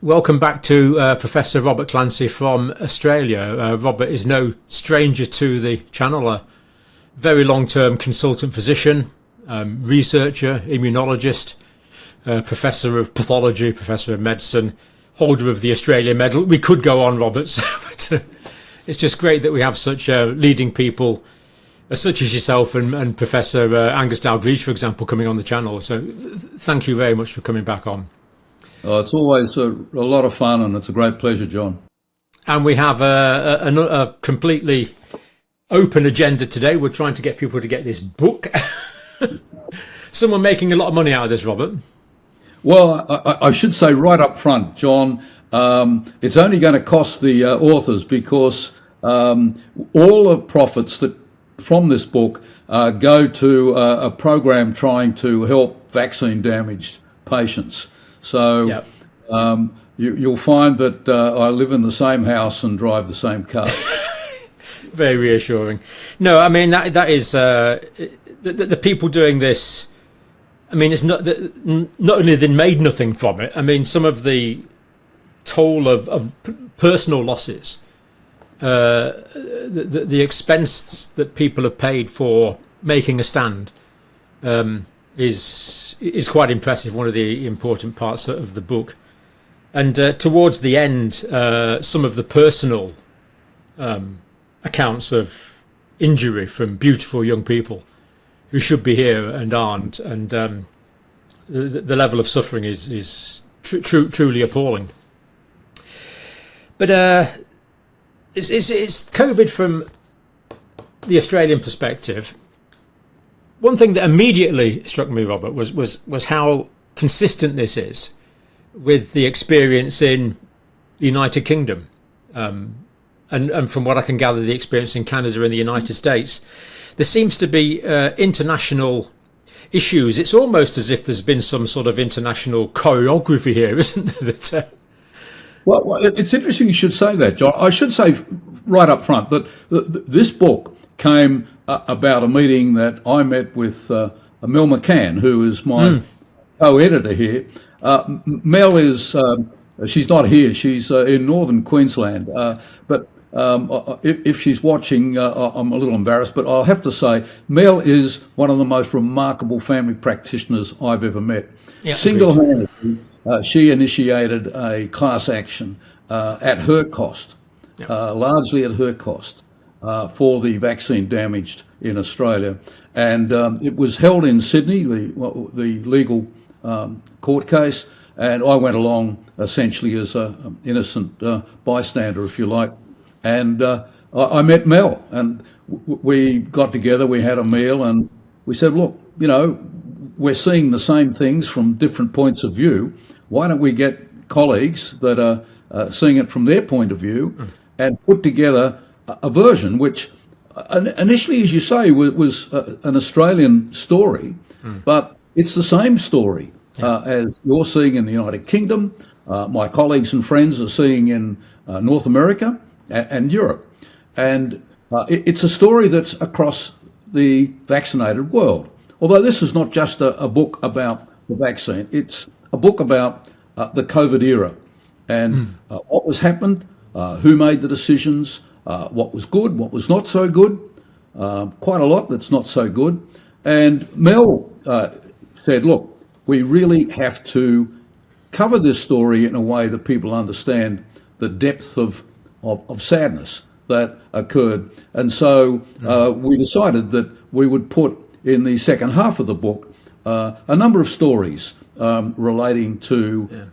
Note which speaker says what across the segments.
Speaker 1: Welcome back to Professor Robert Clancy from Australia. Robert is no stranger to the channel, a very long-term consultant physician, researcher, immunologist, professor of pathology, professor of medicine, holder of the Australia Medal. We could go on, Robert, but it's just great that we have such leading people such as yourself and Professor Angus Dalgleish, for example, coming on the channel. So thank you very much for coming back on.
Speaker 2: It's always a lot of fun, and it's a great pleasure, John.
Speaker 1: And we have a completely open agenda today. We're trying to get people to get this book. Someone making a lot of money out of this, Robert.
Speaker 2: Well, I should say right up front, John, it's only going to cost the authors because all the profits that from this book go to a program trying to help vaccine-damaged patients. So
Speaker 1: yep.
Speaker 2: You'll find that I live in the same house and drive the same car.
Speaker 1: Very reassuring. No, I mean, that is the people doing this. I mean, it's not only they made nothing from it. I mean, some of the toll of personal losses, the expense that people have paid for making a stand, is quite impressive. One of the important parts of the book, and towards the end, some of the personal accounts of injury from beautiful young people who should be here and aren't, and the level of suffering is truly appalling. But it's COVID from the Australian perspective. One thing that immediately struck me, Robert, was how consistent this is with the experience in the United Kingdom, and from what I can gather, the experience in Canada and the United States. There seems to be international issues. It's almost as if there's been some sort of international choreography here, isn't there?
Speaker 2: Well, it's interesting you should say that, John. I should say right up front that this book came about a meeting that I met with Mel McCann, who is my co-editor here. Mel is, she's not here, she's in northern Queensland, but if she's watching, I'm a little embarrassed, but I'll have to say Mel is one of the most remarkable family practitioners I've ever met.
Speaker 1: Yeah,
Speaker 2: single-handedly, she initiated a class action at her cost, largely at her cost, for the vaccine damaged in Australia. And it was held in Sydney, the legal court case, and I went along essentially as an innocent bystander, if you like. And I met Mel, and we got together, we had a meal, and we said, look, you know, we're seeing the same things from different points of view. Why don't we get colleagues that are seeing it from their point of view and put together a version which initially, as you say, was an Australian story, but it's the same story as you're seeing in the United Kingdom, my colleagues and friends are seeing in North America and Europe. And it's a story that's across the vaccinated world. Although this is not just a book about the vaccine, it's a book about the COVID era and what was happened, who made the decisions, what was good, what was not so good, quite a lot that's not so good. And Mel said, look, we really have to cover this story in a way that people understand the depth of sadness that occurred. And so we decided that we would put in the second half of the book a number of stories relating to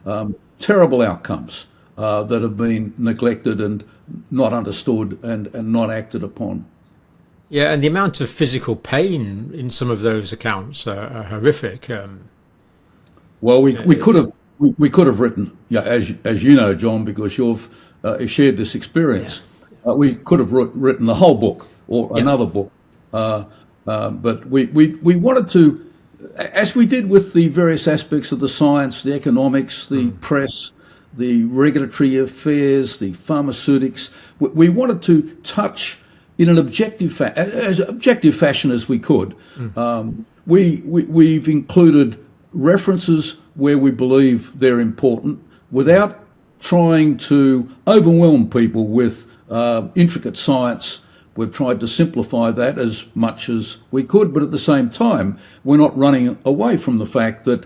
Speaker 2: terrible outcomes that have been neglected and not understood and not acted upon.
Speaker 1: Yeah, and the amount of physical pain in some of those accounts are horrific.
Speaker 2: Well, we could have written, as you know, John, because you've shared this experience. We could have written the whole book or another book, but we wanted to, as we did with the various aspects of the science, the economics, the press, the regulatory affairs, the pharmaceutics. We wanted to touch in an as objective fashion as we could. We've included references where we believe they're important without trying to overwhelm people with intricate science. We've tried to simplify that as much as we could, but at the same time, we're not running away from the fact that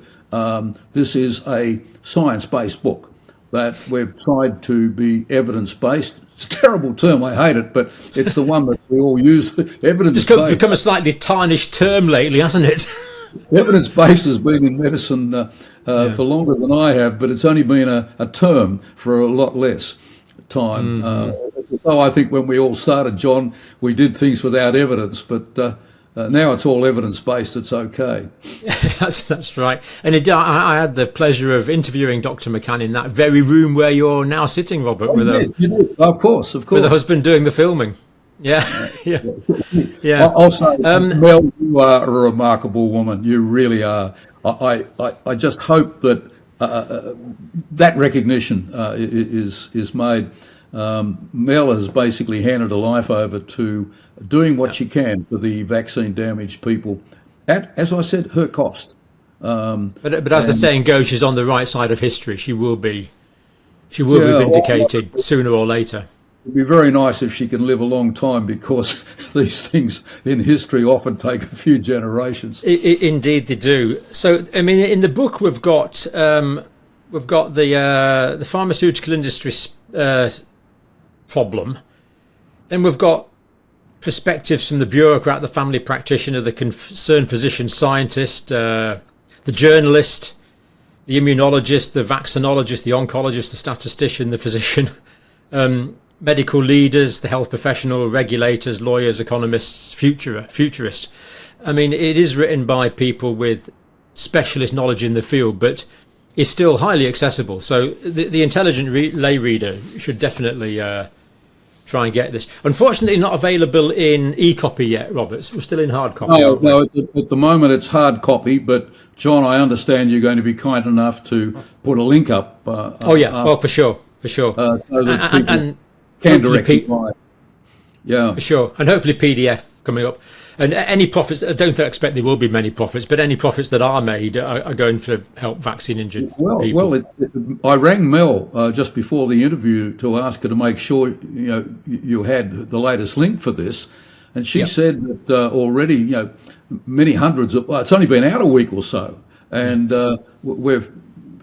Speaker 2: this is a science-based book, that we've tried to be evidence-based. It's a terrible term, I hate it, but it's the one that we all use, evidence-based.
Speaker 1: It's become a slightly tarnished term lately, hasn't it?
Speaker 2: Evidence-based has been in medicine for longer than I have, but it's only been a term for a lot less time. So I think when we all started, John, we did things without evidence, but now it's all evidence-based. It's okay.
Speaker 1: That's right. And I had the pleasure of interviewing Dr. McCann in that very room where you're now sitting, Robert,
Speaker 2: You did. Of course.
Speaker 1: With a husband doing the filming. Yeah.
Speaker 2: I'll say, Mel, you are a remarkable woman. You really are. I just hope that that recognition is made. Mel has basically handed her life over to doing what she can for the vaccine damaged people at, as I said, her cost.
Speaker 1: But as the saying goes, she's on the right side of history. She will be vindicated sooner or later.
Speaker 2: It'd be very nice if she can live a long time, because these things in history often take a few generations.
Speaker 1: Indeed, they do. So, I mean, in the book we've got the pharmaceutical industry problem. Then we've got perspectives from the bureaucrat, the family practitioner, the concerned physician scientist, the journalist, the immunologist, the vaccinologist, the oncologist, the statistician, the physician, medical leaders, the health professional, regulators, lawyers, economists, futurists. I mean, it is written by people with specialist knowledge in the field, but is still highly accessible. So the intelligent lay reader should definitely try and get this. Unfortunately, not available in e-copy yet, Robert. We're still in hard copy.
Speaker 2: No, at the moment it's hard copy, but John, I understand you're going to be kind enough to put a link up.
Speaker 1: For sure.
Speaker 2: So that people can directly buy. Yeah.
Speaker 1: For sure. And hopefully PDF coming up. And any profits, I don't expect there will be many profits, but any profits that are made are going to help vaccine injured people.
Speaker 2: I rang Mel just before the interview to ask her to make sure you had the latest link for this, and she said that already many hundreds of. Well, it's only been out a week or so, and we've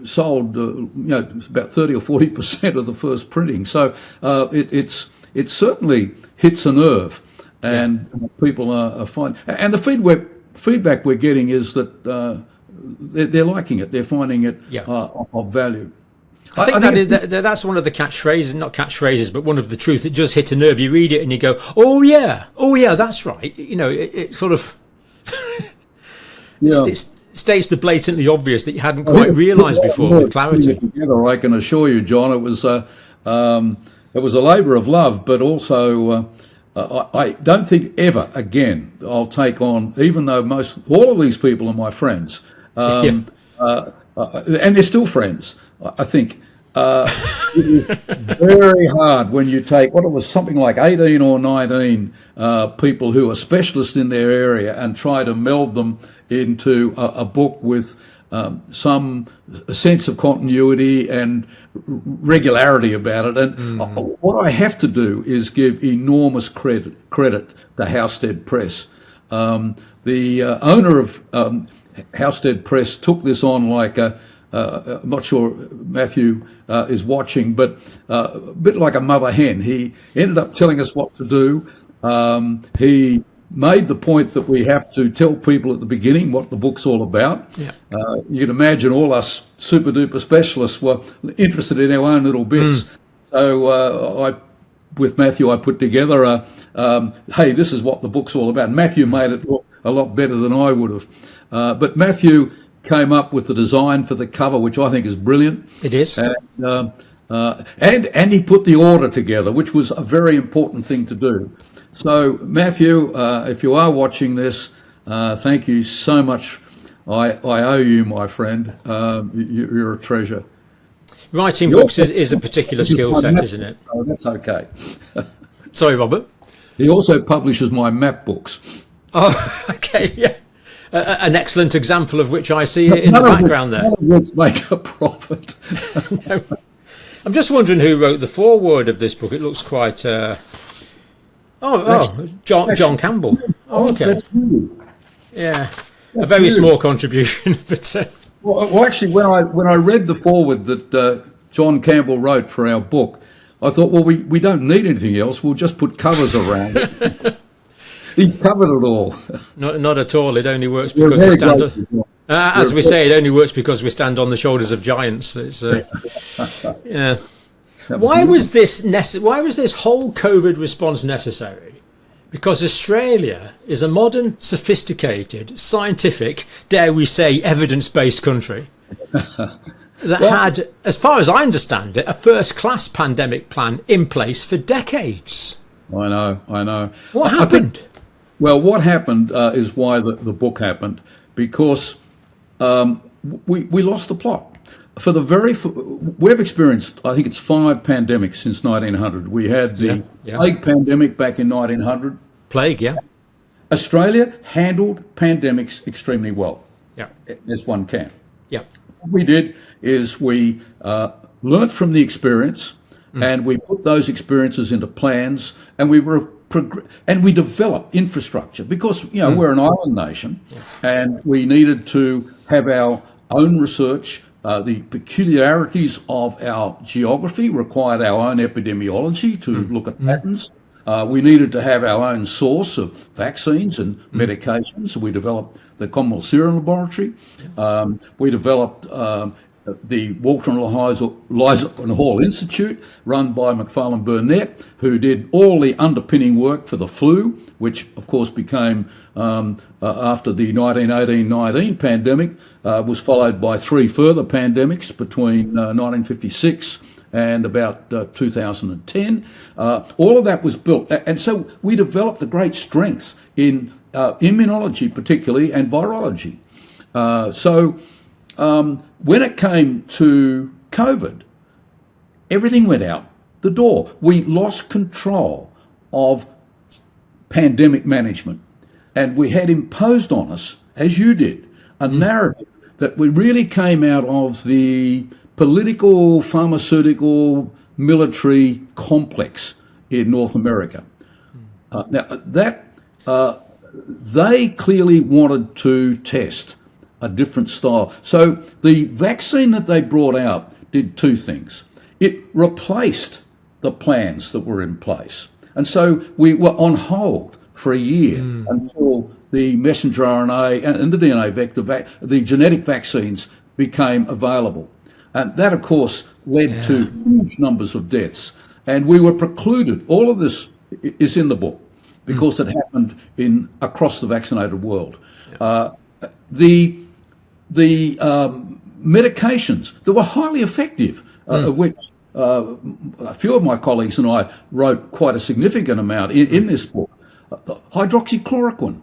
Speaker 2: sold about 30 or 40% of the first printing. So it certainly hits a nerve. And people are fine. And the feedback we're getting is that they're liking it. They're finding it of value.
Speaker 1: I think that's one of the catchphrases, not catchphrases, but one of the truths that just hit a nerve. You read it and you go, oh yeah, that's right. It sort of it states the blatantly obvious that you hadn't quite realised before with clarity.
Speaker 2: Together, I can assure you, John, it was a labour of love, but also. I don't think ever again I'll take on, even though all of these people are my friends, and they're still friends. I think it is very hard when you take what it was something like 18 or 19 people who are specialists in their area and try to meld them into a book with some sense of continuity and regularity about it. And what I have to do is give enormous credit to Halstead Press. The owner of Halstead Press took this on like I'm not sure Matthew is watching, but a bit like a mother hen. He ended up telling us what to do. He made the point that we have to tell people at the beginning what the book's all about. Yeah. You can imagine all us super duper specialists were interested in our own little bits. So with Matthew, I put together hey, this is what the book's all about. Matthew made it look a lot better than I would have. But Matthew came up with the design for the cover, which I think is brilliant.
Speaker 1: It is.
Speaker 2: And he put the order together, which was a very important thing to do. So, Matthew, if you are watching this, thank you so much. I owe you, my friend. You're a treasure.
Speaker 1: Writing books is a particular skill set, isn't it?
Speaker 2: Oh, that's okay.
Speaker 1: Sorry, Robert.
Speaker 2: He also publishes my map books.
Speaker 1: Oh, okay, yeah. An excellent example of which I see in the background there.
Speaker 2: None of which make a profit.
Speaker 1: I'm just wondering who wrote the foreword of this book. It looks quite... John Campbell. Oh, okay.
Speaker 2: That's you.
Speaker 1: Yeah. A very small contribution. But,
Speaker 2: Well, actually, when I read the foreword that John Campbell wrote for our book, I thought, well, we don't need anything else. We'll just put covers around it. He's covered it all.
Speaker 1: Not at all. It only works because we stand... as we say, it only works because we stand on the shoulders of giants. It's, yeah. Why was this whole COVID response necessary? Because Australia is a modern, sophisticated, scientific, dare we say, evidence-based country that had, as far as I understand it, a first-class pandemic plan in place for decades.
Speaker 2: I know.
Speaker 1: What happened?
Speaker 2: What happened is why the book happened, because we lost the plot. We've experienced, I think it's 5 pandemics since 1900. We had the plague pandemic back in 1900.
Speaker 1: Plague, yeah.
Speaker 2: Australia handled pandemics extremely well.
Speaker 1: Yeah.
Speaker 2: As one can.
Speaker 1: Yeah.
Speaker 2: What we did is we learnt from the experience, and we put those experiences into plans, and we developed infrastructure because we're an island nation, and we needed to have our own research. The peculiarities of our geography required our own epidemiology to look at patterns. We needed to have our own source of vaccines and medications. So we developed the Commonwealth Serum Laboratory. We developed the Walter and Eliza Hall Institute, run by Macfarlane Burnett, who did all the underpinning work for the flu, which of course became, after the 1918-19 pandemic, was followed by 3 further pandemics between 1956 and about 2010. All of that was built. And so we developed a great strength in immunology particularly and virology. When it came to COVID, everything went out the door. We lost control of pandemic management, and we had imposed on us, as you did, a narrative that we really came out of the political, pharmaceutical, military complex in North America. They clearly wanted to test a different style. So the vaccine that they brought out did 2 things. It replaced the plans that were in place. And so we were on hold for a year until the messenger RNA and the DNA vector, the genetic vaccines became available. And that, of course, led to huge numbers of deaths. And we were precluded. All of this is in the book because it happened across the vaccinated world. The medications that were highly effective, of which a few of my colleagues and I wrote quite a significant amount in this book. Hydroxychloroquine,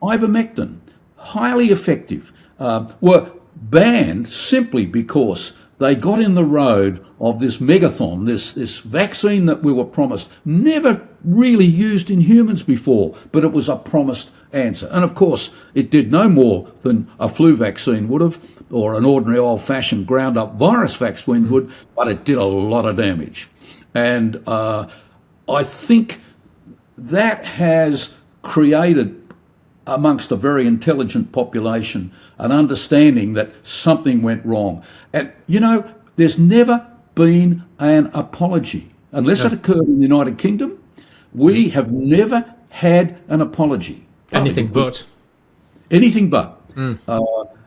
Speaker 2: ivermectin, highly effective, were banned simply because they got in the road of this megathon, this vaccine that we were promised, never really used in humans before, but it was a promised answer. And of course, it did no more than a flu vaccine would have, or an ordinary old-fashioned ground-up virus vaccine would, but it did a lot of damage. And I think that has created, amongst a very intelligent population, an understanding that something went wrong. And, there's never been an apology. Unless it occurred in the United Kingdom, we have never had an apology.
Speaker 1: Anything but.
Speaker 2: Anything but.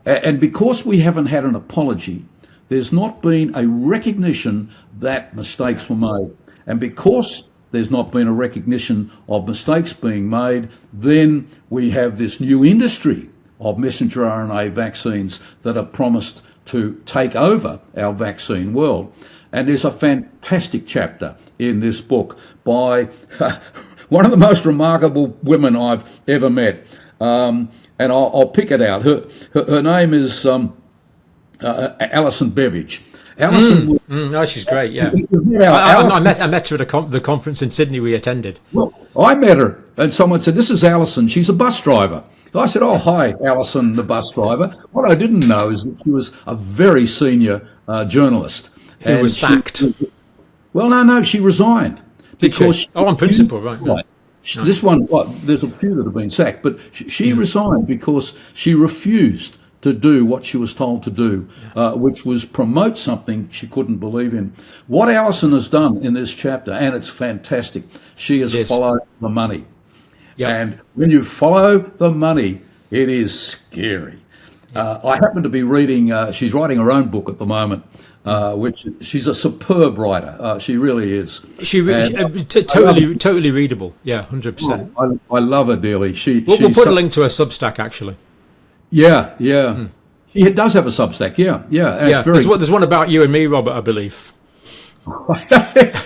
Speaker 2: And because we haven't had an apology, there's not been a recognition that mistakes were made. And because there's not been a recognition of mistakes being made, then we have this new industry of messenger RNA vaccines that are promised to take over our vaccine world. And there's a fantastic chapter in this book by one of the most remarkable women I've ever met. And I'll pick it out. Her name is Alison Beveridge. Alison,
Speaker 1: she's great. Yeah,
Speaker 2: I
Speaker 1: met her at the conference in Sydney we attended.
Speaker 2: Well, I met her, and someone said, "This is Alison. She's a bus driver." I said, "Oh, hi, Alison, the bus driver." What I didn't know is that she was a very senior journalist,
Speaker 1: Who was sacked?
Speaker 2: Well, no, she resigned because
Speaker 1: on principle, right? No.
Speaker 2: This one, well, there's a few that have been sacked, but she resigned because she refused to do what she was told to do, which was promote something she couldn't believe in. What Alison has done in this chapter, and it's fantastic, she has followed the money.
Speaker 1: Yep.
Speaker 2: And when you follow the money, it is scary. I happen to be reading, she's writing her own book at the moment, which she's a superb writer. She really is.
Speaker 1: Totally readable. Yeah, 100%.
Speaker 2: I love her dearly.
Speaker 1: We'll put a link to her Substack, actually.
Speaker 2: Yeah. She does have a Substack, yeah. And it's very...
Speaker 1: There's one about you and me, Robert, I believe.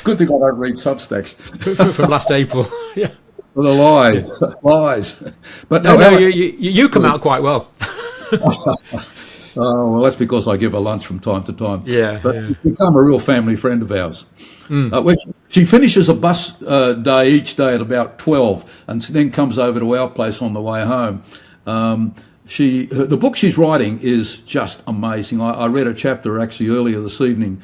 Speaker 2: Good thing I don't read Substacks.
Speaker 1: From last April, yeah.
Speaker 2: The lies. But
Speaker 1: no, you come out quite well.
Speaker 2: Well, that's because I give her lunch from time to time.
Speaker 1: But
Speaker 2: she's become a real family friend of ours. She finishes a bus day each day at about 12 and then comes over to our place on the way home. The book she's writing is just amazing. I read a chapter actually earlier this evening,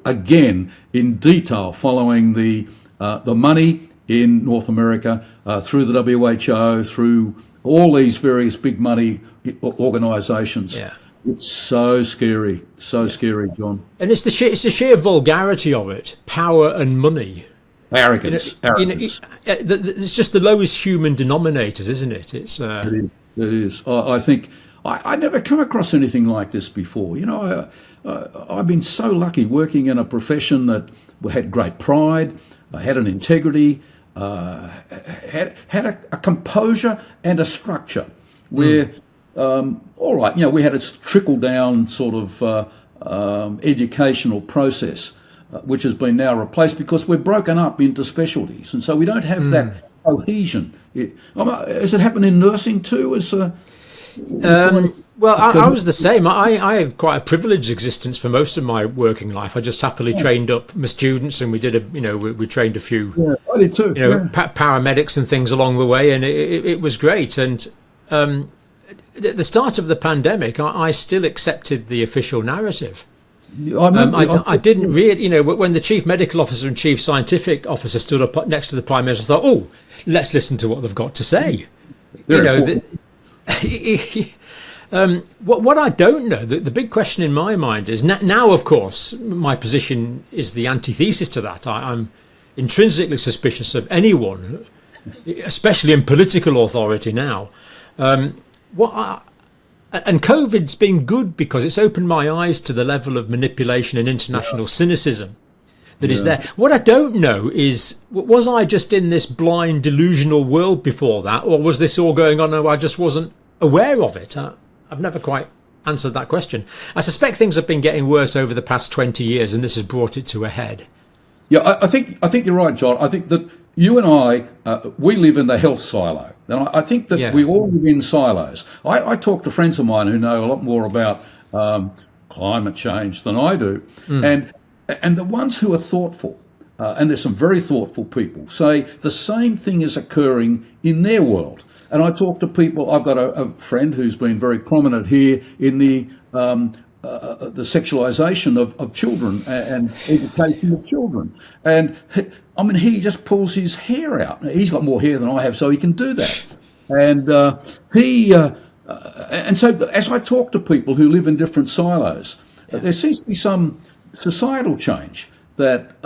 Speaker 2: again in detail, following the money in North America, through the WHO, through all these various big money organisations.
Speaker 1: Yeah.
Speaker 2: It's so scary, scary, John.
Speaker 1: And it's the sheer vulgarity of it, power and money.
Speaker 2: Arrogance.
Speaker 1: It's just the lowest human denominators, isn't it? It
Speaker 2: is. I think I never come across anything like this before. I've been so lucky working in a profession that had great pride, had an integrity, had a composure and a structure where, all right, we had a trickle-down sort of educational process, which has been now replaced because we're broken up into specialties, and so we don't have that cohesion. Has it happened in nursing too?
Speaker 1: Well, I was the same. I had quite a privileged existence for most of my working life. I just happily trained up my students, and we did we trained a few.
Speaker 2: Yeah, I did too.
Speaker 1: Paramedics and things along the way, and it was great. And at the start of the pandemic, I still accepted the official narrative. I didn't really, when the chief medical officer and chief scientific officer stood up next to the prime minister, I thought, oh, let's listen to what they've got to say. What I don't know, the big question in my mind is now, of course, my position is the antithesis to that. I'm intrinsically suspicious of anyone, especially in political authority now. And COVID's been good because it's opened my eyes to the level of manipulation and international cynicism that is there. What I don't know is, was I just in this blind, delusional world before that, or was this all going on and I just wasn't aware of it? I've never quite answered that question. I suspect things have been getting worse over the past 20 years, and this has brought it to a head.
Speaker 2: Yeah, I think you're right, John. I think that you and I, we live in the health silo. And I think that we all live in silos. I talk to friends of mine who know a lot more about climate change than I do. And the ones who are thoughtful, and there's some very thoughtful people, say the same thing is occurring in their world. And I talk to people, I've got a friend who's been very prominent here in the sexualization of children and education of children. And he just pulls his hair out. He's got more hair than I have, so he can do that. And and so as I talk to people who live in different silos, there seems to be some societal change that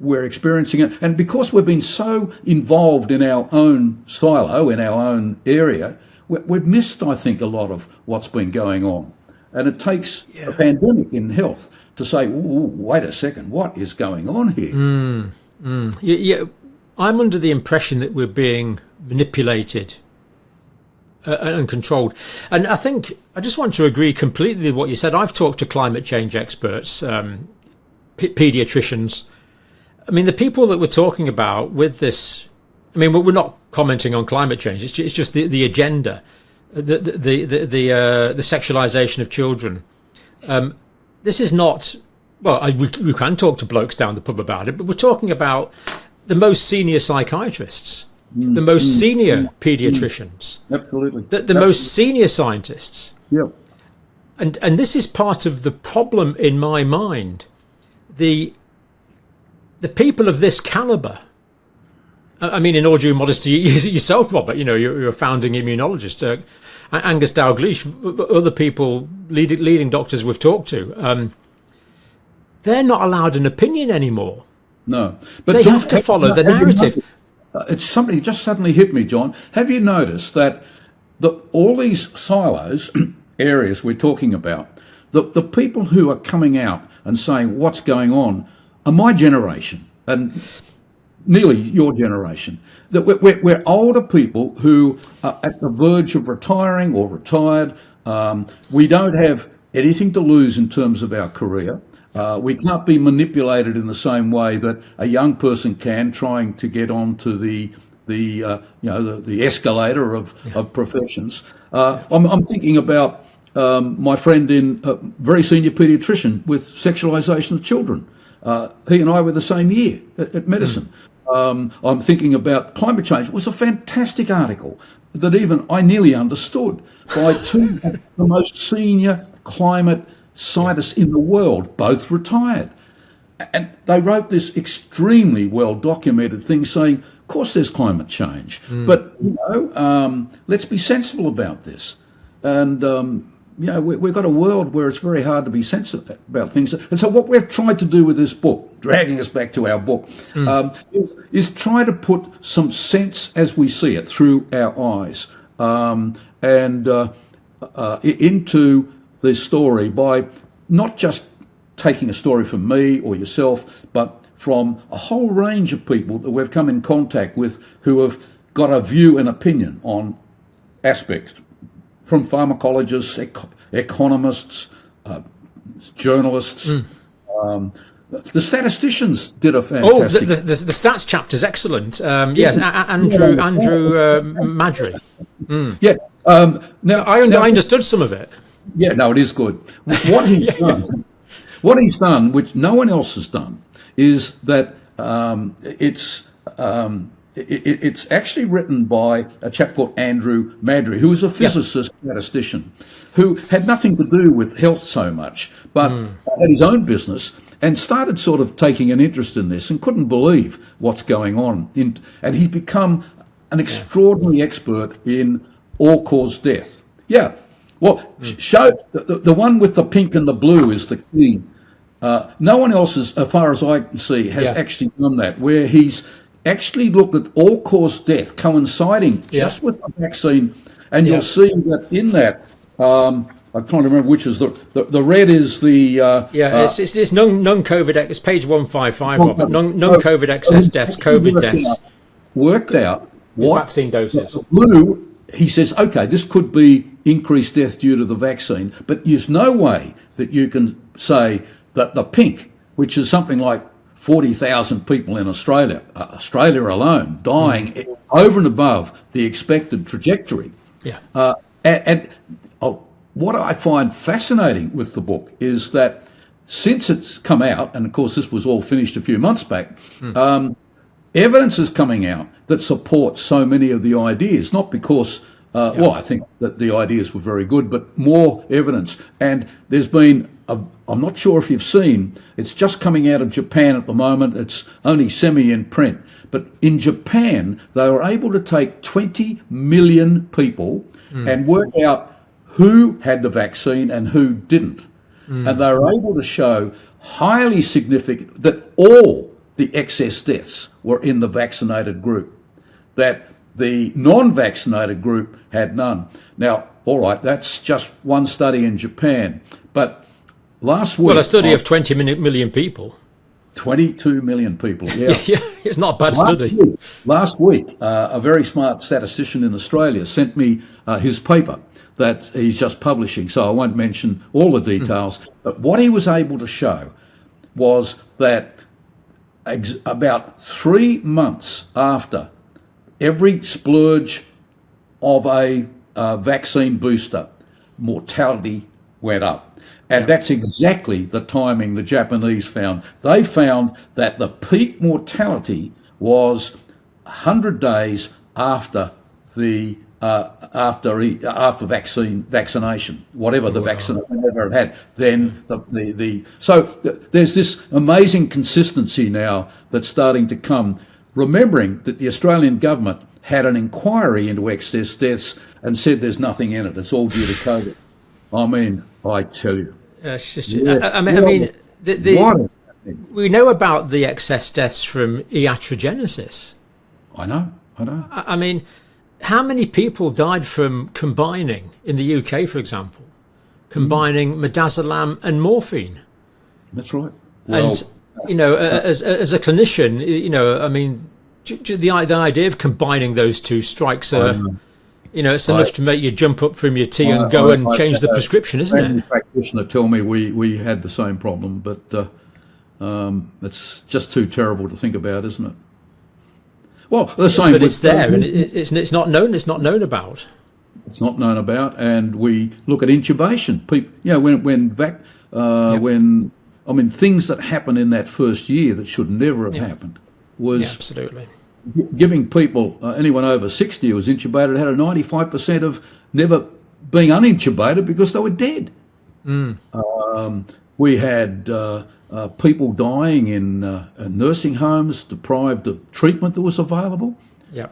Speaker 2: we're experiencing. And because we've been so involved in our own silo, in our own area, we've missed, I think, a lot of what's been going on. And it takes a pandemic in health to say, wait a second, what is going on here?
Speaker 1: Yeah, I'm under the impression that we're being manipulated and controlled. And I think I just want to agree completely with what you said. I've talked to climate change experts, paediatricians. I mean, the people that we're talking about with this, I mean, we're not commenting on climate change. It's just the agenda. The sexualization of children. This is not, well, we can talk to blokes down the pub about it, but we're talking about the most senior psychiatrists, the most senior pediatricians,
Speaker 2: absolutely,
Speaker 1: the most senior scientists.
Speaker 2: Yep.
Speaker 1: And this is part of the problem in my mind, the people of this caliber, I mean, in all due modesty, yourself, Robert, you're a founding immunologist, Angus Dalgleish, other people, leading doctors we've talked to, they're not allowed an opinion anymore.
Speaker 2: No,
Speaker 1: but they have to follow the narrative.
Speaker 2: It's something just suddenly hit me, John. Have you noticed that all these silos, areas we're talking about, the people who are coming out and saying what's going on are my generation and nearly your generation. That we're older people who are at the verge of retiring or retired. We don't have anything to lose in terms of our career. We can't be manipulated in the same way that a young person can, trying to get onto the escalator of professions. I'm thinking about my friend very senior paediatrician with sexualisation of children. He and I were the same year at medicine. I'm thinking about climate change. It was a fantastic article that even I nearly understood by two of the most senior climate scientists in the world, both retired. And they wrote this extremely well-documented thing saying, of course there's climate change, but, let's be sensible about this. And, we've got a world where it's very hard to be sensible about things. And so what we've tried to do with this book, dragging us back to our book, is try to put some sense as we see it through our eyes into this story by not just taking a story from me or yourself, but from a whole range of people that we've come in contact with who have got a view and opinion on aspects, from pharmacologists, economists, journalists. The statisticians did a fantastic...
Speaker 1: Oh, the stats chapter's excellent. Yes, Andrew Madry.
Speaker 2: Yeah. Now
Speaker 1: I understood some of it.
Speaker 2: Yeah, no, it is good. What he's done, which no one else has done, is that it's actually written by a chap called Andrew Madry, who was a physicist, statistician, who had nothing to do with health so much, but had his own business and started sort of taking an interest in this and couldn't believe what's going on. And he'd become an extraordinary expert in all-cause death. Yeah. Well, show the one with the pink and the blue is the key. No one else, as far as I can see, has actually done that, where he's actually looked at all-cause death coinciding just with the vaccine, and you'll see that in that. I'm trying to remember which is the red is the
Speaker 1: it's non-COVID. It's page 155. Robert. Non-COVID excess deaths, COVID deaths.
Speaker 2: Worked out what
Speaker 1: vaccine doses.
Speaker 2: The blue. He says, okay, this could be increased death due to the vaccine, but there's no way that you can say that the pink, which is something like 40,000 people in Australia alone, dying over and above the expected trajectory.
Speaker 1: Yeah.
Speaker 2: What I find fascinating with the book is that since it's come out, and of course this was all finished a few months back, evidence is coming out that supports so many of the ideas, not because, I think that the ideas were very good, but more evidence. And there's been, I'm not sure if you've seen, it's just coming out of Japan at the moment. It's only semi in print. But in Japan, they were able to take 20 million people and work out who had the vaccine and who didn't. And they were able to show highly significant that all the excess deaths were in the vaccinated group, that the non-vaccinated group had none. Now, all right, that's just one study in Japan, but last week...
Speaker 1: Well, a study of 20 million people.
Speaker 2: 22 million people, yeah.
Speaker 1: It's not a bad study.
Speaker 2: Last week, a very smart statistician in Australia sent me his paper that he's just publishing, so I won't mention all the details, but what he was able to show was that about 3 months after every splurge of a vaccine booster, mortality went up. And that's exactly the timing the Japanese found. They found that the peak mortality was 100 days after the after vaccination, whatever the vaccine whatever it had. Then there's this amazing consistency now that's starting to come. Remembering that the Australian government had an inquiry into excess deaths and said there's nothing in it. It's all due to COVID. I mean, I tell you.
Speaker 1: It's just, we know about the excess deaths from iatrogenesis.
Speaker 2: I know.
Speaker 1: I mean, how many people died from combining, in the UK, for example, combining midazolam and morphine?
Speaker 2: That's right. Well,
Speaker 1: and, as a clinician, I mean, the idea of combining those two strikes it's enough to make you jump up from your tea and go and change the prescription, isn't it?
Speaker 2: A practitioner tell me we had the same problem, but it's just too terrible to think about, isn't it? Well, the same.
Speaker 1: But it's there, and it's not known. It's not known about.
Speaker 2: It's not known about, and we look at intubation. People, when things that happen in that first year that should never have happened was
Speaker 1: absolutely
Speaker 2: giving people, anyone over 60 who was intubated had a 95% of never being unintubated because they were dead. We had people dying in nursing homes, deprived of treatment that was available.
Speaker 1: Yeah,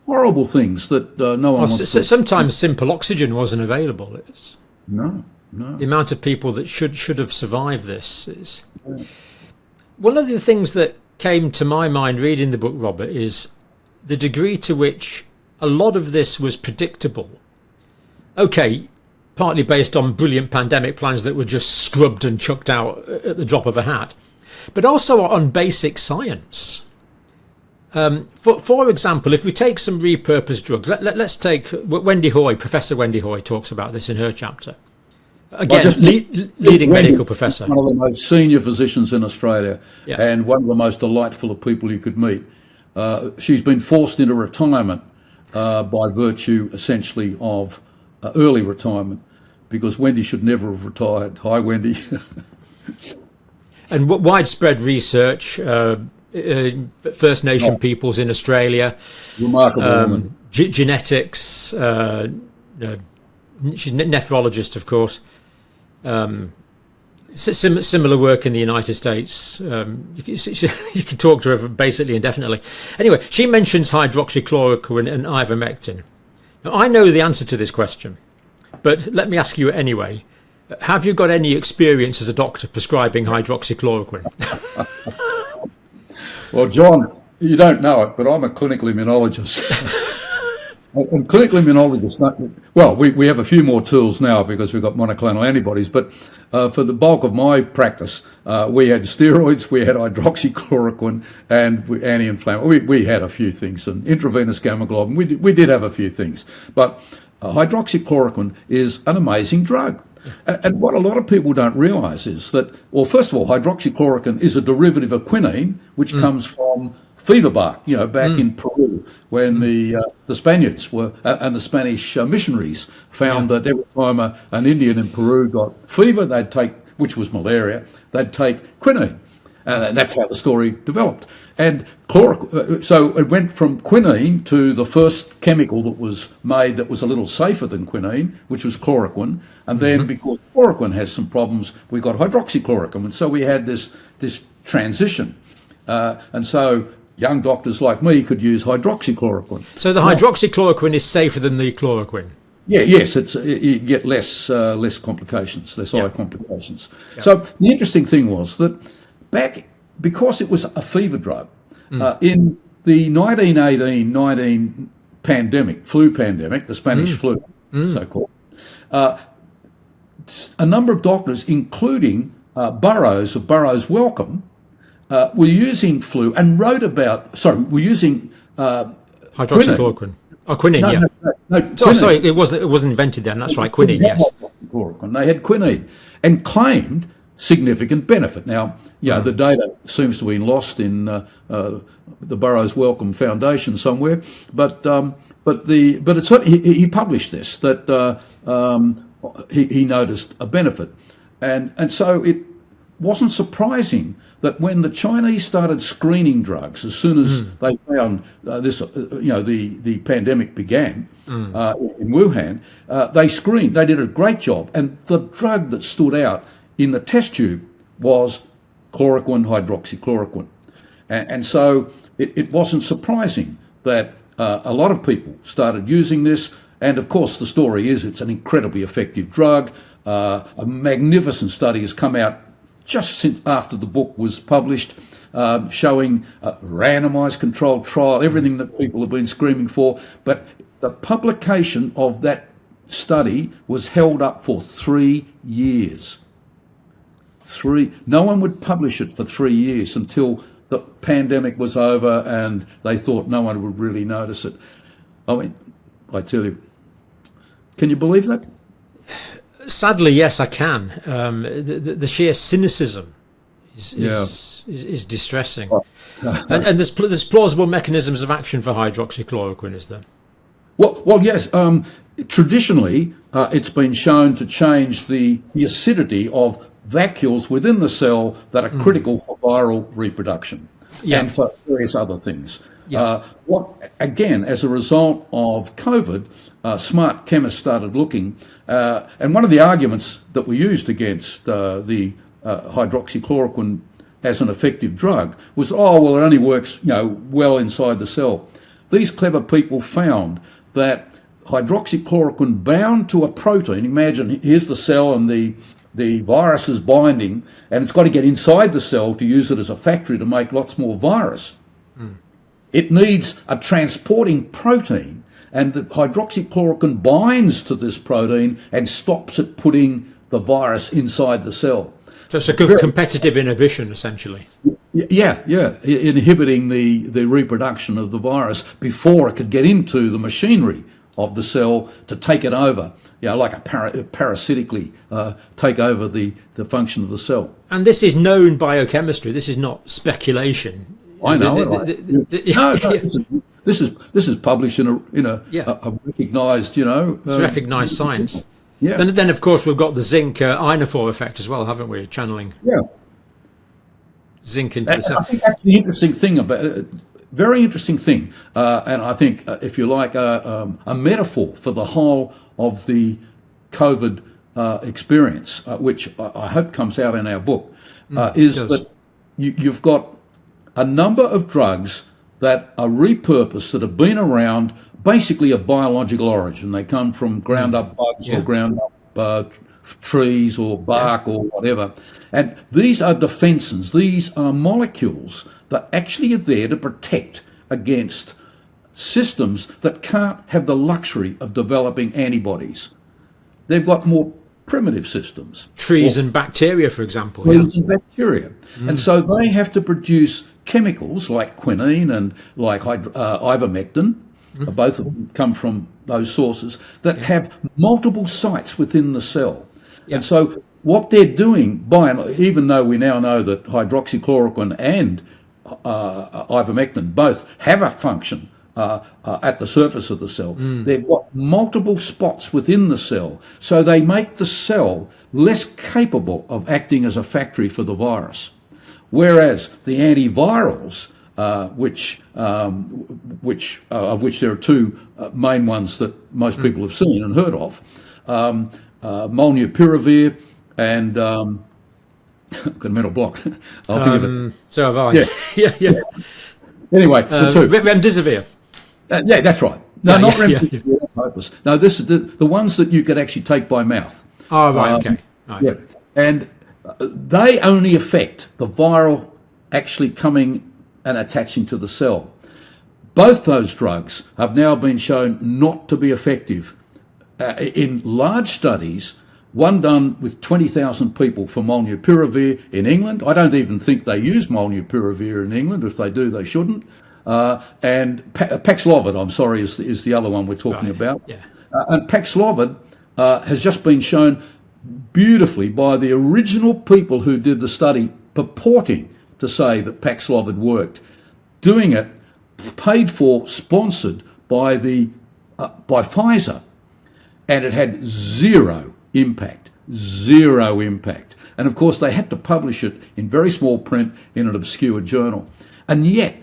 Speaker 2: horrible things that no one wants to.
Speaker 1: Sometimes simple oxygen wasn't available.
Speaker 2: No.
Speaker 1: The amount of people that should have survived this is one of the things that came to my mind reading the book, Robert, is the degree to which a lot of this was predictable. Okay, partly based on brilliant pandemic plans that were just scrubbed and chucked out at the drop of a hat, but also on basic science. For example, if we take some repurposed drugs, let's take Wendy Hoy. Professor Wendy Hoy talks about this in her chapter. Again, leading medical professor.
Speaker 2: One of the most senior physicians in Australia and one of the most delightful of people you could meet. She's been forced into retirement by virtue, essentially, of early retirement, because Wendy should never have retired. Hi, Wendy.
Speaker 1: And widespread research, First Nation peoples in Australia.
Speaker 2: Remarkable woman.
Speaker 1: Genetics. She's a nephrologist, of course. Similar work in the United States. You can talk to her basically indefinitely. Anyway, she mentions hydroxychloroquine and ivermectin. Now, I know the answer to this question, but let me ask you anyway. Have you got any experience as a doctor prescribing hydroxychloroquine?
Speaker 2: Well, John, you don't know it, but I'm a clinical immunologist. And clinical immunologists, we have a few more tools now because we've got monoclonal antibodies, but for the bulk of my practice, we had steroids, we had hydroxychloroquine, and anti-inflammatory. We had a few things, and intravenous gamma globin. We did have a few things, but hydroxychloroquine is an amazing drug. And what a lot of people don't realise is that, well, first of all, hydroxychloroquine is a derivative of quinine, which comes from fever bark, back in Peru, when the Spaniards were, and the Spanish missionaries found that every time an Indian in Peru got fever, they'd take, which was malaria, they'd take quinine. And that's how the story developed. And so it went from quinine to the first chemical that was made that was a little safer than quinine, which was chloroquine. And then because chloroquine has some problems, we got hydroxychloroquine. And so we had this transition. And so young doctors like me could use hydroxychloroquine.
Speaker 1: So the hydroxychloroquine is safer than the chloroquine?
Speaker 2: Yes, you get less complications, less eye complications. So the interesting thing was that because it was a fever drug, in the 1918-19 flu pandemic, the Spanish flu, so-called, a number of doctors, including Burroughs of Burroughs Wellcome, were using were using
Speaker 1: hydroxychloroquine. Quinine,
Speaker 2: No,
Speaker 1: sorry, it wasn't invented then. That's right, quinine, yes.
Speaker 2: They had quinine and claimed significant benefit. Now, the data seems to have been lost in the Burroughs Wellcome Foundation somewhere, but he published this that he noticed a benefit, and so wasn't surprising that when the Chinese started screening drugs, as soon as they found the pandemic began in Wuhan, they screened. They did a great job, and the drug that stood out in the test tube was chloroquine, hydroxychloroquine, and so it wasn't surprising that a lot of people started using this. And of course, the story is it's an incredibly effective drug. A magnificent study has come out just since after the book was published, showing a randomized controlled trial, everything that people have been screaming for. But the publication of that study was held up for 3 years. No one would publish it for 3 years until the pandemic was over and they thought no one would really notice it. I mean, I tell you, can you believe that?
Speaker 1: Sadly, yes, I can. The sheer cynicism is distressing. And there's plausible mechanisms of action for hydroxychloroquine, is there?
Speaker 2: Well, yes. Traditionally, it's been shown to change the acidity of vacuoles within the cell that are critical for viral reproduction and for various other things. Again, as a result of COVID, smart chemists started looking, and one of the arguments that we used against the hydroxychloroquine as an effective drug was, it only works, well inside the cell. These clever people found that hydroxychloroquine bound to a protein. Imagine here's the cell and the virus is binding, and it's got to get inside the cell to use it as a factory to make lots more virus. It needs a transporting protein, and the hydroxychloroquine binds to this protein and stops it putting the virus inside the cell.
Speaker 1: So it's a good competitive inhibition, essentially.
Speaker 2: Yeah, inhibiting the reproduction of the virus before it could get into the machinery of the cell to take it over, like parasitically take over the function of the cell.
Speaker 1: And this is known biochemistry. This is not speculation.
Speaker 2: I know This is published in a recognised,
Speaker 1: it's recognised science.
Speaker 2: Yeah.
Speaker 1: Then of course we've got the zinc ionophore effect as well, haven't we? Channeling zinc into the cell.
Speaker 2: I think that's the interesting thing about it. Very interesting thing, and I think, if you like, a metaphor for the whole of the COVID experience, which I hope comes out in our book, is that you've got a number of drugs that are repurposed, that have been around, basically of biological origin. They come from ground up bugs or ground up trees or bark or whatever. And these are defensins. These are molecules that actually are there to protect against systems that can't have the luxury of developing antibodies. They've got more primitive systems.
Speaker 1: Trees and bacteria, for example.
Speaker 2: Trees and bacteria. And so they have to produce chemicals like quinine and like ivermectin. Both of them come from those sources that have multiple sites within the cell. And so what they're doing, even though we now know that hydroxychloroquine and ivermectin both have a function at the surface of the cell, they've got multiple spots within the cell, so they make the cell less capable of acting as a factory for the virus. Whereas the antivirals, of which there are two main ones that most people have seen and heard of, molnupiravir and I've got a mental block. I'll think of it.
Speaker 1: So have I. Yeah.
Speaker 2: Anyway, the two.
Speaker 1: Remdesivir.
Speaker 2: Yeah, that's right. No, not remdesivir. That's hopeless. No, this is the ones that you could actually take by mouth.
Speaker 1: Oh, right. Okay. Right.
Speaker 2: Yeah, and they only affect the viral actually coming and attaching to the cell. Both those drugs have now been shown not to be effective in large studies. One done with 20,000 people for molnupiravir in England. I don't even think they use molnupiravir in England. If they do, they shouldn't. And Paxlovid, I'm sorry, is the other one we're talking about.
Speaker 1: Yeah.
Speaker 2: And Paxlovid has just been shown beautifully by the original people who did the study, purporting to say that Paxlovid worked, doing it, paid for, sponsored by Pfizer, and it had zero impact. And of course, they had to publish it in very small print in an obscure journal. And yet,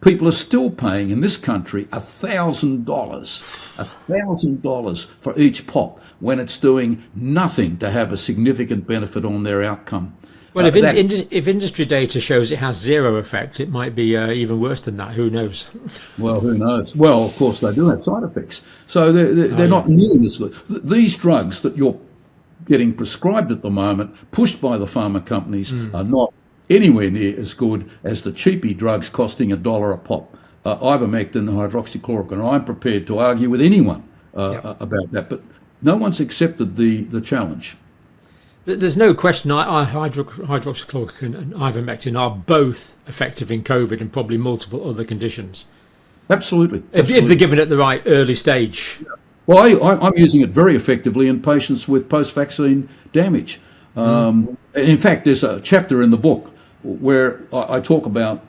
Speaker 2: people are still paying in this country $1,000 for each pop when it's doing nothing to have a significant benefit on their outcome.
Speaker 1: Well, if industry data shows it has zero effect, it might be even worse than that. Who knows?
Speaker 2: Well, who knows? Well, of course, they do have side effects. So they're not nearly as good. These drugs that you're getting prescribed at the moment, pushed by the pharma companies, are not anywhere near as good as the cheapy drugs costing $1 a pop, ivermectin, hydroxychloroquine. I'm prepared to argue with anyone about that, but no one's accepted the challenge.
Speaker 1: There's no question hydroxychloroquine and ivermectin are both effective in COVID and probably multiple other conditions.
Speaker 2: Absolutely.
Speaker 1: If they're given at the right early stage.
Speaker 2: Well, I'm using it very effectively in patients with post-vaccine damage. In fact, there's a chapter in the book where I talk about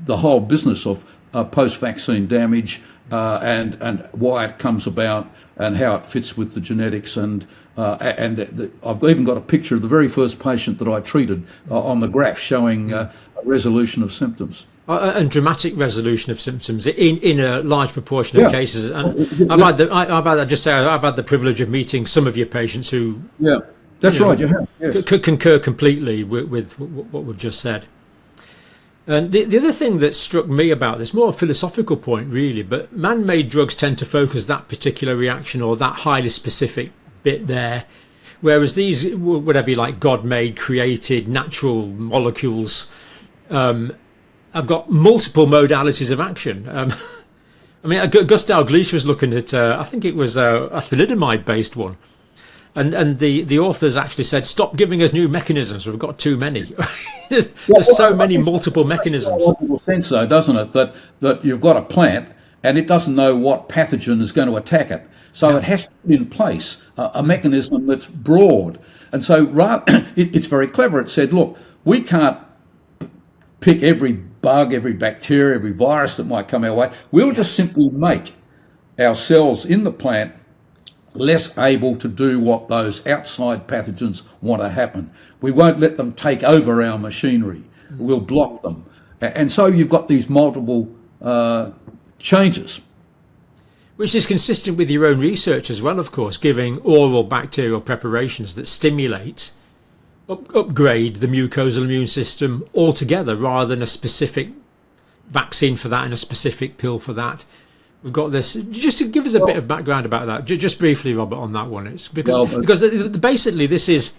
Speaker 2: the whole business of post-vaccine damage and why it comes about and how it fits with the genetics. And I've even got a picture of the very first patient that I treated on the graph showing a resolution of symptoms.
Speaker 1: And dramatic resolution of symptoms in a large proportion of cases. And I've had the privilege of meeting some of your patients who...
Speaker 2: Yeah, that's right, you have. Yes.
Speaker 1: Concur completely with what we've just said. And the other thing that struck me about this, more a philosophical point really, but man-made drugs tend to focus that particular reaction or that highly specific bit there, whereas these, whatever you like, God-made, created, natural molecules, have got multiple modalities of action. I mean, Gustav Gleisch was looking at, I think it was a thalidomide-based one. And the authors actually said, stop giving us new mechanisms. We've got too many. There's so many multiple mechanisms.
Speaker 2: It makes a logical sense, though, doesn't it? That you've got a plant and it doesn't know what pathogen is going to attack it. So it has to put in place a mechanism that's broad. And so it's very clever. It said, look, we can't pick every bug, every bacteria, every virus that might come our way. We'll just simply make our cells in the plant less able to do what those outside pathogens want to happen. We won't let them take over our machinery. We'll block them. And so you've got these multiple changes.
Speaker 1: Which is consistent with your own research as well, of course, giving oral bacterial preparations that stimulate, upgrade the mucosal immune system altogether rather than a specific vaccine for that and a specific pill for that. We've got this. Just to give us a bit of background about that, just briefly, Robert, on that one. It's because basically this is,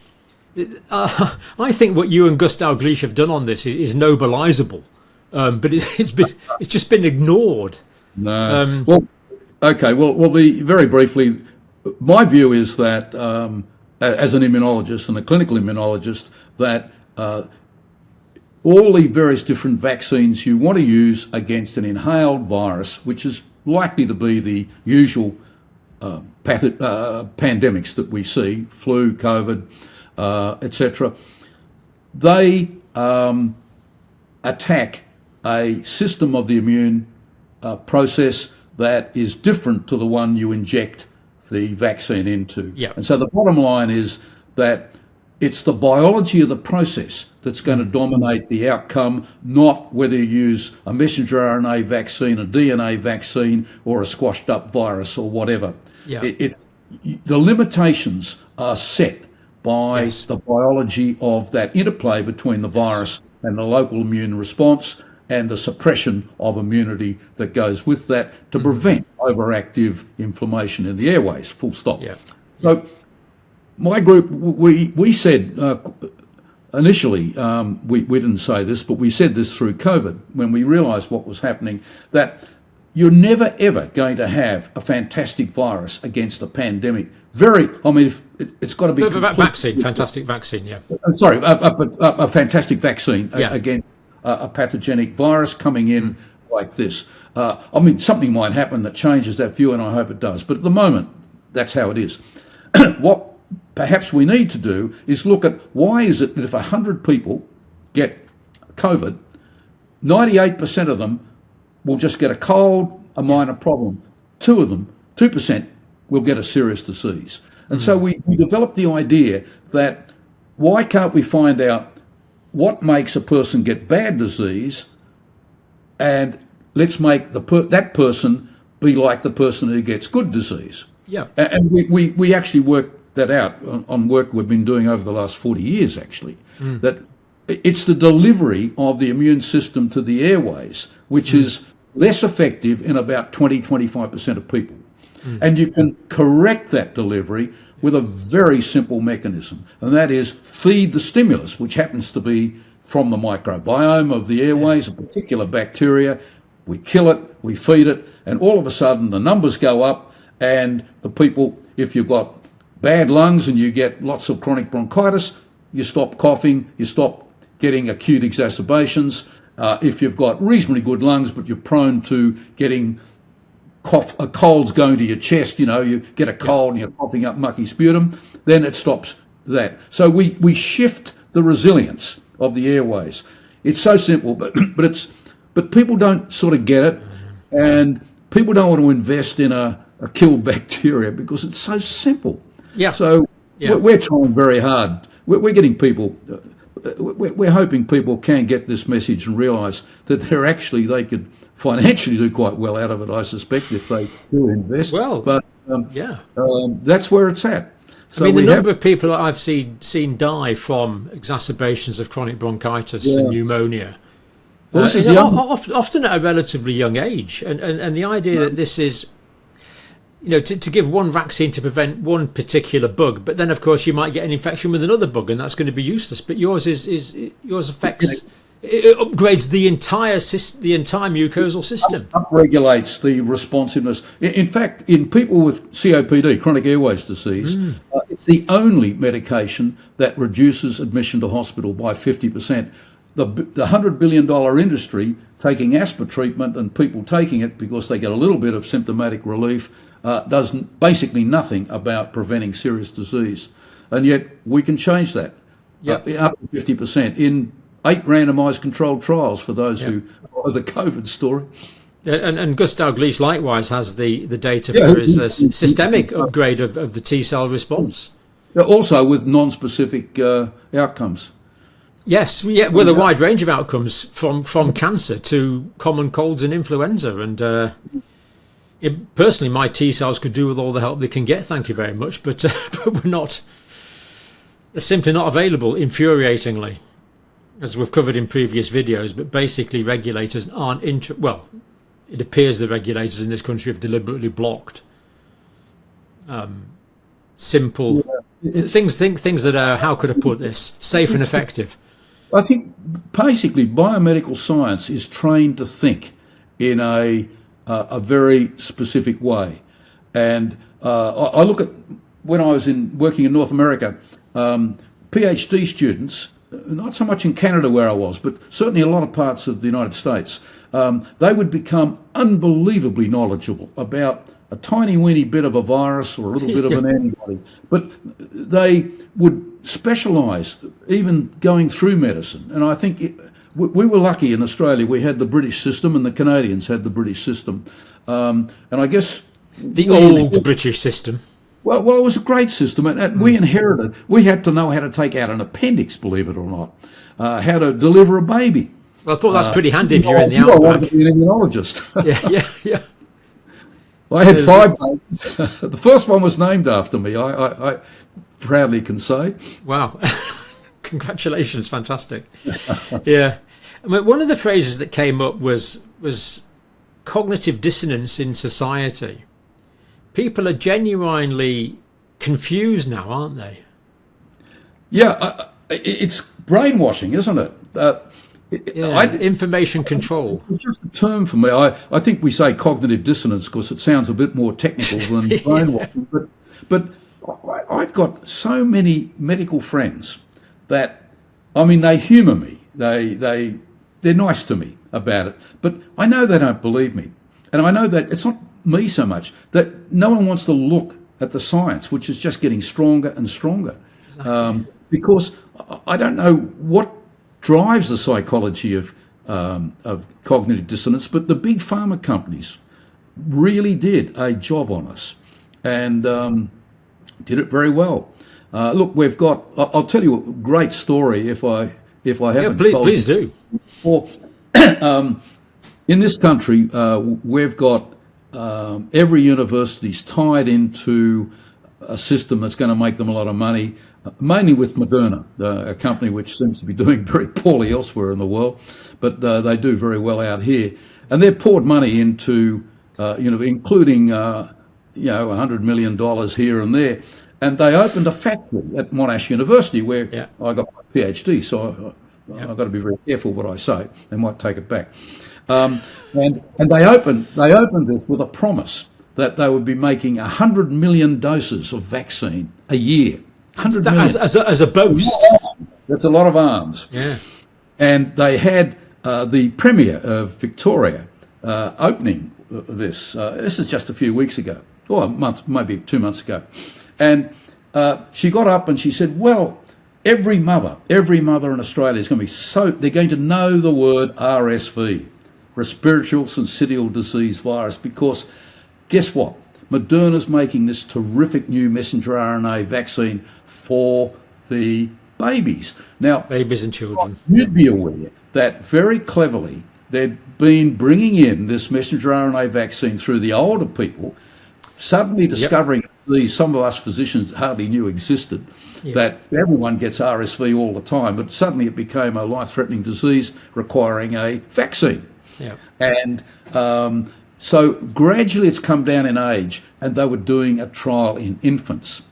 Speaker 1: I think what you and Gustav Gleisch have done on this is nobilizable, but it's just been ignored.
Speaker 2: No. Very briefly, my view is that as an immunologist and a clinical immunologist, that all the various different vaccines you want to use against an inhaled virus, which is likely to be the usual pandemics that we see, flu, COVID, etc., they attack a system of the immune process that is different to the one you inject the vaccine into.
Speaker 1: Yep.
Speaker 2: And so the bottom line is that it's the biology of the process that's going to dominate the outcome, not whether you use a messenger RNA vaccine, a DNA vaccine, or a squashed up virus or whatever.
Speaker 1: Yeah.
Speaker 2: It's the limitations are set by the biology of that interplay between the virus and the local immune response and the suppression of immunity that goes with that to prevent overactive inflammation in the airways, full stop.
Speaker 1: Yeah.
Speaker 2: So my group, we said initially, we didn't say this, but we said this through COVID when we realised what was happening, that you're never, ever going to have a fantastic virus against a pandemic. It's got to be...
Speaker 1: Fantastic vaccine, yeah.
Speaker 2: Sorry, a fantastic vaccine against a pathogenic virus coming in like this. Something might happen that changes that view, and I hope it does. But at the moment, that's how it is. What perhaps we need to do is look at why is it that if 100 people get COVID, 98% of them will just get a cold, a minor problem. 2% will get a serious disease. And so we developed the idea that why can't we find out what makes a person get bad disease, and let's make that person be like the person who gets good disease?
Speaker 1: Yeah.
Speaker 2: And we actually worked that out on work we've been doing over the last 40 years, actually, that it's the delivery of the immune system to the airways, which is less effective in about 20-25% of people. And you can correct that delivery with a very simple mechanism, and that is feed the stimulus, which happens to be from the microbiome of the airways, a particular bacteria. We kill it, we feed it, and all of a sudden the numbers go up, and the people, if you've got bad lungs and you get lots of chronic bronchitis, you stop coughing, you stop getting acute exacerbations. If you've got reasonably good lungs, but you're prone to getting colds going to your chest, you get a cold and you're coughing up mucky sputum, then it stops that. So we shift the resilience of the airways. It's so simple, but people don't sort of get it, and people don't want to invest in a kill bacteria because it's so simple.
Speaker 1: Yeah.
Speaker 2: So we're trying very hard. We're getting people. We're hoping people can get this message and realise that they could financially do quite well out of it, I suspect, if they do invest.
Speaker 1: Well,
Speaker 2: but that's where it's at. So
Speaker 1: the number of people that I've seen die from exacerbations of chronic bronchitis and pneumonia, often at a relatively young age, and the idea that this is, to give one vaccine to prevent one particular bug, but then of course you might get an infection with another bug, and that's going to be useless. But yours affects. It upgrades the entire mucosal system.
Speaker 2: Upregulates the responsiveness. In fact, in people with COPD, chronic airways disease, it's the only medication that reduces admission to hospital by 50%. The $100 billion industry taking asthma treatment and people taking it because they get a little bit of symptomatic relief does basically nothing about preventing serious disease. And yet we can change that up to 50% in 8 randomised controlled trials for those who follow the COVID story.
Speaker 1: And Gustav Gleich likewise has the data for his systemic upgrade of the T-cell response.
Speaker 2: Also with non-specific outcomes.
Speaker 1: Yes, with a wide range of outcomes from cancer to common colds and influenza. And personally, my T-cells could do with all the help they can get, thank you very much, but they're simply not available, infuriatingly, as we've covered in previous videos. But basically regulators aren't it appears the regulators in this country have deliberately blocked simple things that are, how could I put this, safe and effective.
Speaker 2: I think basically biomedical science is trained to think in a very specific way. And I look at, when I was working in North America, PhD students, not so much in Canada where I was, but certainly a lot of parts of the United States, they would become unbelievably knowledgeable about a tiny weeny bit of a virus or a little bit of an antibody. But they would specialise, even going through medicine. And I think we were lucky in Australia. We had the British system and the Canadians had the British system. And I guess...
Speaker 1: The old British system.
Speaker 2: Well, it was a great system, and we inherited. We had to know how to take out an appendix, believe it or not, how to deliver a baby.
Speaker 1: Well, I thought that's pretty handy if you're in the outback.
Speaker 2: I wanted to be an immunologist.
Speaker 1: Yeah.
Speaker 2: I had 5 babies. The first one was named after me, I proudly can say.
Speaker 1: Wow. Congratulations, fantastic. Yeah. I mean, one of the phrases that came up was cognitive dissonance in society. People are genuinely confused now, aren't they?
Speaker 2: Yeah, it's brainwashing, isn't it?
Speaker 1: Information control.
Speaker 2: It's just a term for me. I think we say cognitive dissonance because it sounds a bit more technical than brainwashing. But I've got so many medical friends that, I mean, they humour me. They're nice to me about it. But I know they don't believe me. And I know that it's not me so much, that no one wants to look at the science, which is just getting stronger and stronger. Exactly. Because I don't know what drives the psychology of cognitive dissonance, but the big pharma companies really did a job on us and did it very well. Look, we've got. I'll tell you a great story if I haven't.
Speaker 1: Please do.
Speaker 2: Or, in this country, we've got every university's tied into a system that's going to make them a lot of money, mainly with Moderna, a company which seems to be doing very poorly elsewhere in the world, but they do very well out here. And they've poured money into, including, $100 million here and there. And they opened a factory at Monash University where I got my PhD, so I've got to be very careful what I say. They might take it back. And they opened this with a promise that they would be making 100 million doses of vaccine a year. 100 million.
Speaker 1: As a boast.
Speaker 2: That's a lot of arms.
Speaker 1: Yeah.
Speaker 2: And they had the Premier of Victoria opening this. This is just a few weeks ago, or a month, maybe 2 months ago. And she got up and she said, well, every mother in Australia is going to be they're going to know the word RSV, respiratory syncytial disease virus, because guess what? Moderna's making this terrific new messenger RNA vaccine for the babies. Now,
Speaker 1: babies and children.
Speaker 2: You'd be aware that very cleverly they've been bringing in this messenger RNA vaccine through the older people, suddenly discovering these, some of us physicians hardly knew existed, that everyone gets RSV all the time, but suddenly it became a life-threatening disease requiring a vaccine.
Speaker 1: Yeah.
Speaker 2: And so gradually it's come down in age, and they were doing a trial in infants.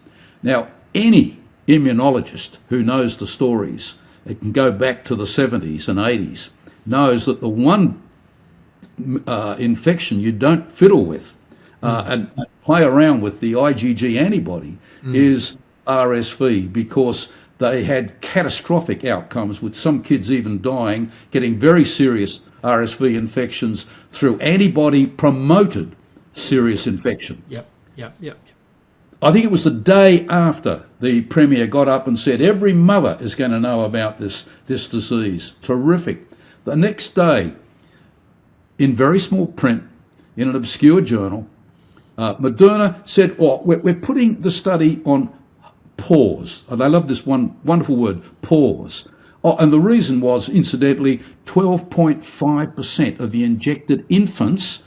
Speaker 2: Now, any immunologist who knows the stories, it can go back to the 70s and 80s, knows that the one infection you don't fiddle with and play around with the IgG antibody is RSV, because they had catastrophic outcomes, with some kids even dying, getting very serious RSV infections through antibody-promoted serious infection.
Speaker 1: Yep.
Speaker 2: I think it was the day after the Premier got up and said, every mother is going to know about this disease. Terrific. The next day, in very small print, in an obscure journal, Moderna said, we're putting the study on pause. And I love this one wonderful word, pause. And the reason was, incidentally, 12.5% of the injected infants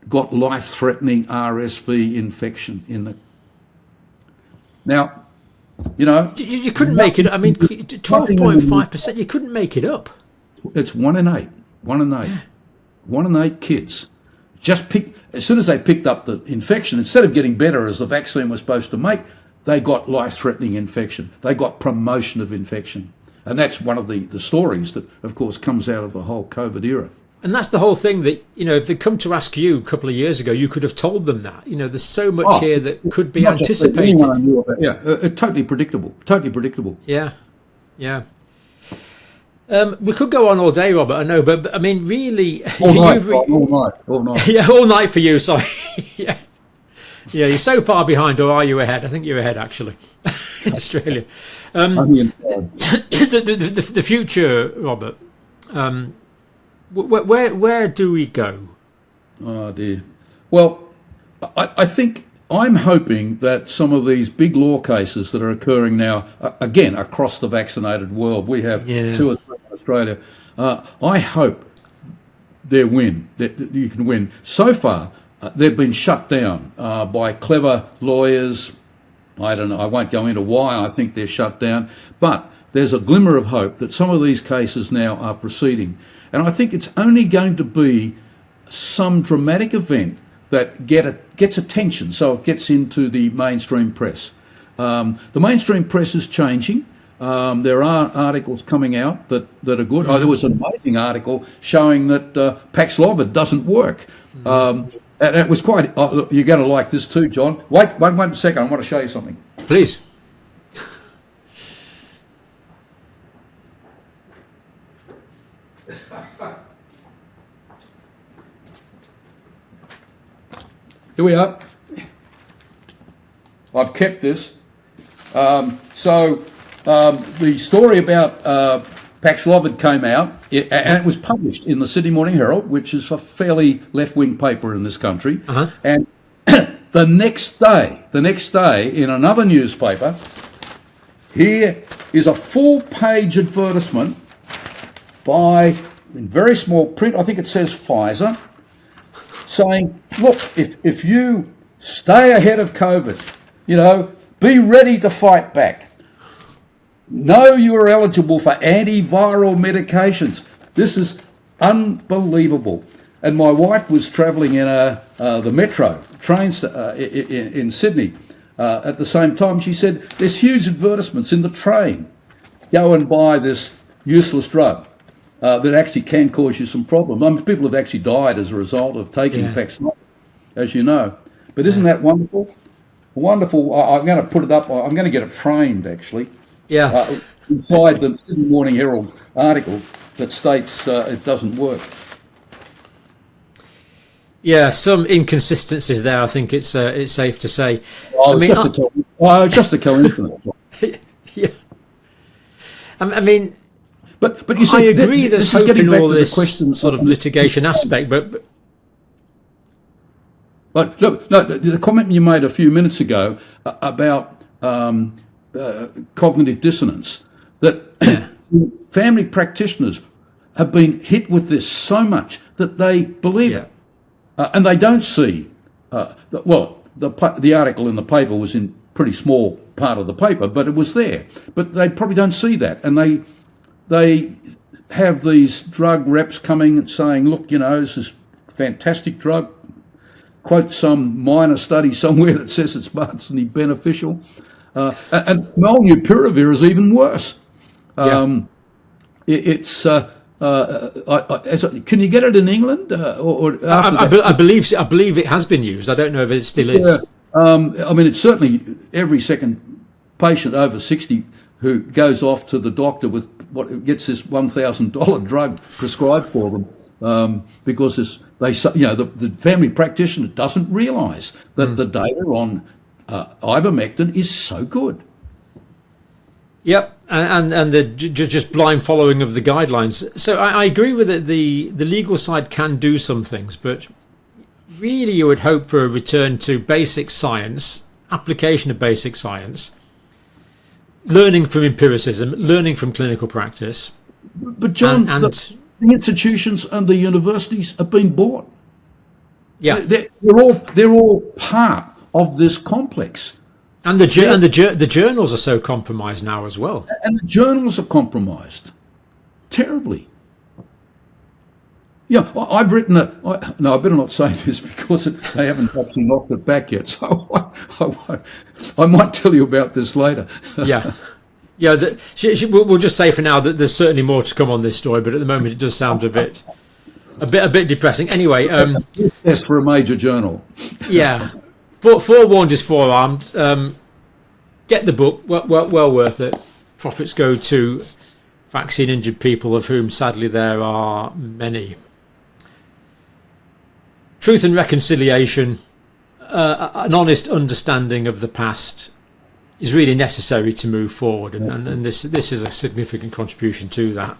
Speaker 2: got life-threatening RSV infection in the... Now,
Speaker 1: you couldn't make it. I mean, 12.5%. You couldn't make it up.
Speaker 2: It's 1 in 8. 1 in 8. 1 in 8 kids. As soon as they picked up the infection, instead of getting better as the vaccine was supposed to make, they got life-threatening infection. They got promotion of infection. And that's one of the stories that, of course, comes out of the whole COVID era.
Speaker 1: And that's the whole thing that, if they come to ask you a couple of years ago, you could have told them that. There's so much here that could be anticipated.
Speaker 2: Totally predictable. Totally predictable.
Speaker 1: Yeah. We could go on all day, Robert, I know, but I mean, really...
Speaker 2: All night.
Speaker 1: Yeah, all night for you, sorry. Yeah, you're so far behind, or are you ahead? I think you're ahead, actually, in Australia. The future, Robert, where do we go?
Speaker 2: Oh, dear. Well, I think I'm hoping that some of these big law cases that are occurring now, again, across the vaccinated world, we have 2 or 3 in Australia, I hope that you can win. So far, they've been shut down by clever lawyers. I don't know, I won't go into why I think they're shut down, but there's a glimmer of hope that some of these cases now are proceeding. And I think it's only going to be some dramatic event that gets attention, so it gets into the mainstream press. The mainstream press is changing. There are articles coming out that are good. There was an amazing article showing that Paxlovid doesn't work. And it was quite... look, you're going to like this too, John. Wait 1 second, I want to show you something.
Speaker 1: Please.
Speaker 2: Here we are. I've kept this. The story about Paxlovid came out, and it was published in the Sydney Morning Herald, which is a fairly left-wing paper in this country. And the next day, in another newspaper, Here is a full-page advertisement by, in very small print, I think it says Pfizer, saying, look, if you stay ahead of COVID, be ready to fight back. Know you are eligible for antiviral medications. This is unbelievable. And my wife was travelling in the metro trains in Sydney. At the same time, she said, there's huge advertisements in the train. Go and buy this useless drug that actually can cause you some problems. I mean, people have actually died as a result of taking Paxlovid, as you know. But isn't that wonderful? Wonderful. I'm going to put it up. I'm going to get it framed, actually.
Speaker 1: Yeah.
Speaker 2: Inside the Sydney Morning Herald article that states it doesn't work.
Speaker 1: Yeah, some inconsistencies there. I think it's safe to say.
Speaker 2: Just a coincidence.
Speaker 1: Yeah. I mean,
Speaker 2: but you see,
Speaker 1: I agree. There's hope in all this
Speaker 2: sort
Speaker 1: of litigation aspect, but
Speaker 2: look, no, the comment you made a few minutes ago about cognitive dissonance, that family practitioners have been hit with this so much that they believe it. And they don't see, the article in the paper was in pretty small part of the paper, but it was there. But they probably don't see that. And they have these drug reps coming and saying, look, this is fantastic drug. Quote some minor study somewhere that says it's marginally beneficial. And molnupiravir is even worse. It's... can you get it in England?
Speaker 1: I believe it has been used. I don't know if it still is.
Speaker 2: Yeah. I mean, it's certainly every second patient over 60 who goes off to the doctor with what gets this $1,000 drug prescribed for them because the family practitioner doesn't realise that the data on ivermectin is so good.
Speaker 1: Yep, and the just blind following of the guidelines. So I agree with it. The legal side can do some things, but really you would hope for a return to basic science, application of basic science, learning from empiricism, learning from clinical practice.
Speaker 2: But John, the institutions and the universities have been bought.
Speaker 1: Yeah,
Speaker 2: they're all part of this complex.
Speaker 1: And the journals are so compromised now as well.
Speaker 2: And the journals are compromised terribly. Yeah, I've written I better not say this because they haven't actually knocked it back yet. So I might tell you about this later.
Speaker 1: Yeah. We'll just say for now that there's certainly more to come on this story, but at the moment it does sound a bit depressing. Anyway,
Speaker 2: yes, for a major journal.
Speaker 1: Yeah. Forewarned is forearmed. Get the book. Well worth it. Profits go to vaccine injured people, of whom sadly there are many. Truth and reconciliation, an honest understanding of the past, is really necessary to move forward, and this is a significant contribution to that.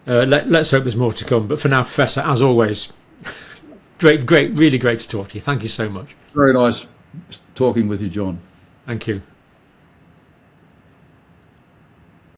Speaker 1: Let's hope there's more to come. But for now, Professor, as always, great, really great to talk to you. Thank you so much.
Speaker 2: Very nice talking with you, John.
Speaker 1: Thank you.